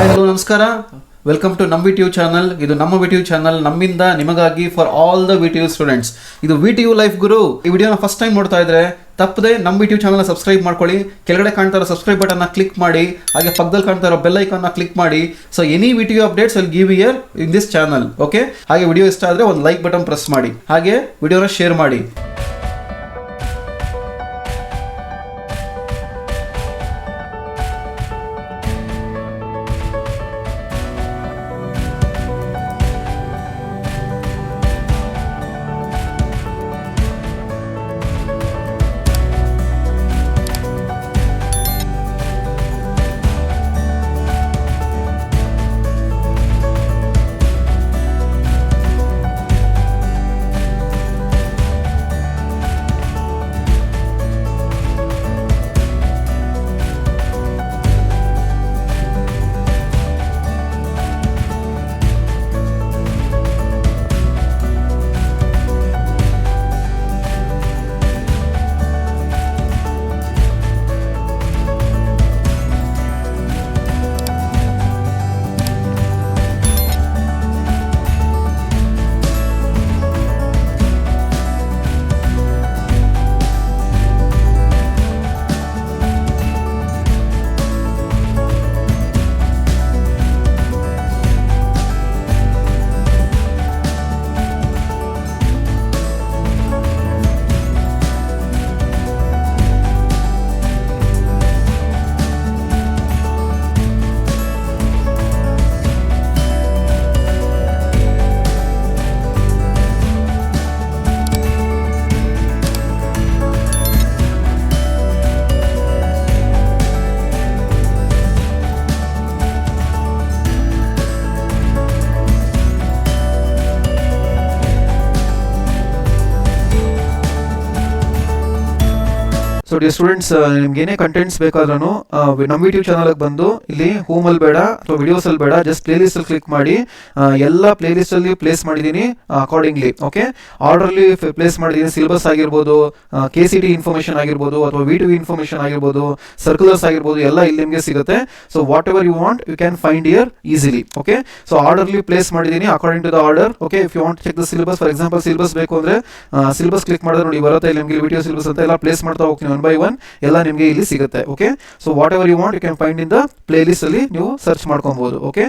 Hi hello ನಮಸ್ಕಾರ, welcome to ನಮ್ಮ VTU channel. ಇದು ನಮ್ಮ VTU ಚಾನಲ್, ನಮ್ಮಿಂದ ನಿಮಗಾಗಿ, for all the VTU students. ಇದು VTU ಲೈಫ್ ಗುರು. ಈ ವಿಡಿಯೋನ ಫಸ್ಟ್ ಟೈಮ್ ನೋಡ್ತಾ ಇದ್ರೆ ತಪ್ಪದೆ ನಮ್ಮ VTU ಚಾನಲ್ನ ಸಬ್ಸ್ಕ್ರೈಬ್ ಮಾಡ್ಕೊಳ್ಳಿ. ಕೆಳಗಡೆ ಕಾಣ್ತಾ ಇರೋ ಸಬ್ಸ್ಕ್ರೈಬ್ ಬಟನ್ನ ಕ್ಲಿಕ್ ಮಾಡಿ, ಹಾಗೆ ಪಕ್ಕದಲ್ಲಿ ಕಾಣ್ತಾ ಇರೋ ಬೆಲ್ ಐಕಾನ್ನ ಕ್ಲಿಕ್ ಮಾಡಿ. So any VTU updates will give here in this channel. Okay, ಹಾಗೆ ವಿಡಿಯೋ ಇಷ್ಟ ಆದರೆ ಒಂದು ಲೈಕ್ ಬಟನ್ ಪ್ರೆಸ್ ಮಾಡಿ, ಹಾಗೆ ವಿಡಿಯೋನ ಶೇರ್ ಮಾಡಿ. ಸೊ ಡಿಯರ್ ಸ್ಟೂಡೆಂಟ್ಸ್, ನಿಮ್ಗೆ ಏನೇ ಕಂಟೆಂಟ್ಸ್ ಬೇಕಾದ್ರೂ ನಮ್ಮ VTU ಚಾನಲ್ಗೆ ಬಂದು ಇಲ್ಲಿ ಹೋಮಲ್ಲಿ ಬೇಡ ಅಥವಾ ವಿಡಿಯೋಸ್ ಅಲ್ಲಿ ಬೇಡ, ಜಸ್ಟ್ ಪ್ಲೇ ಲಿಸ್ಟ್ ಅಲ್ಲಿ ಕ್ಲಿಕ್ ಮಾಡಿ. ಎಲ್ಲ ಪ್ಲೇ ಲಿಸ್ಟ್ ಅಲ್ಲಿ ಪ್ಲೇಸ್ ಮಾಡಿದ್ದೀನಿ ಅಕಾರ್ಡಿಂಗ್ಲಿ. ಓಕೆ, ಆರ್ಡರ್ಲಿ ಪ್ಲೇಸ್ ಮಾಡಿದ್ದೀನಿ. ಸಿಲೆಬಸ್ ಆಗಿರ್ಬೋದು, KCET ಇನ್ಫಾರ್ಮೇಶನ್ ಆಗಿರ್ಬೋದು, ಅಥವಾ VTU ಇನ್ಫಾರ್ಮೇಶನ್ ಆಗಿರ್ಬೋದು, ಸರ್ಕ್ಯುಲರ್ಸ್ ಆಗಿರ್ಬೋದು, ಎಲ್ಲ ಇಲ್ಲಿ ನಿಮಗೆ ಸಿಗುತ್ತೆ. So whatever you want you can find here easily. Okay, so orderly place ಮಾಡಿದ್ದೀನಿ according to the order. Okay, if you want check the syllabus, for example syllabus ಬೇಕು ಅಂದ್ರೆ syllabus click ಮಾಡಿದ್ರೆ ನೋಡಿ ಬರುತ್ತೆ ಇಲ್ಲಿ ನಿಮಗೆ VTU ಸಿಲೆಬಸ್ ಅಂತ. ಎಲ್ಲ ಪ್ಲೇಸ್ ಮಾಡ್ತಾ ಹೋಗ್ತೀನಿ ಒನ್ ಬೈ ಒನ್, ಎಲ್ಲ ನಿಮಗೆ ಇಲ್ಲಿ ಸಿಗುತ್ತೆ. Okay, so whatever you want you can find in the playlist ಅಲ್ಲಿ ನೀವು ಸರ್ಚ್ ಮಾಡ್ಕೊಬಹುದು. ಓಕೆ.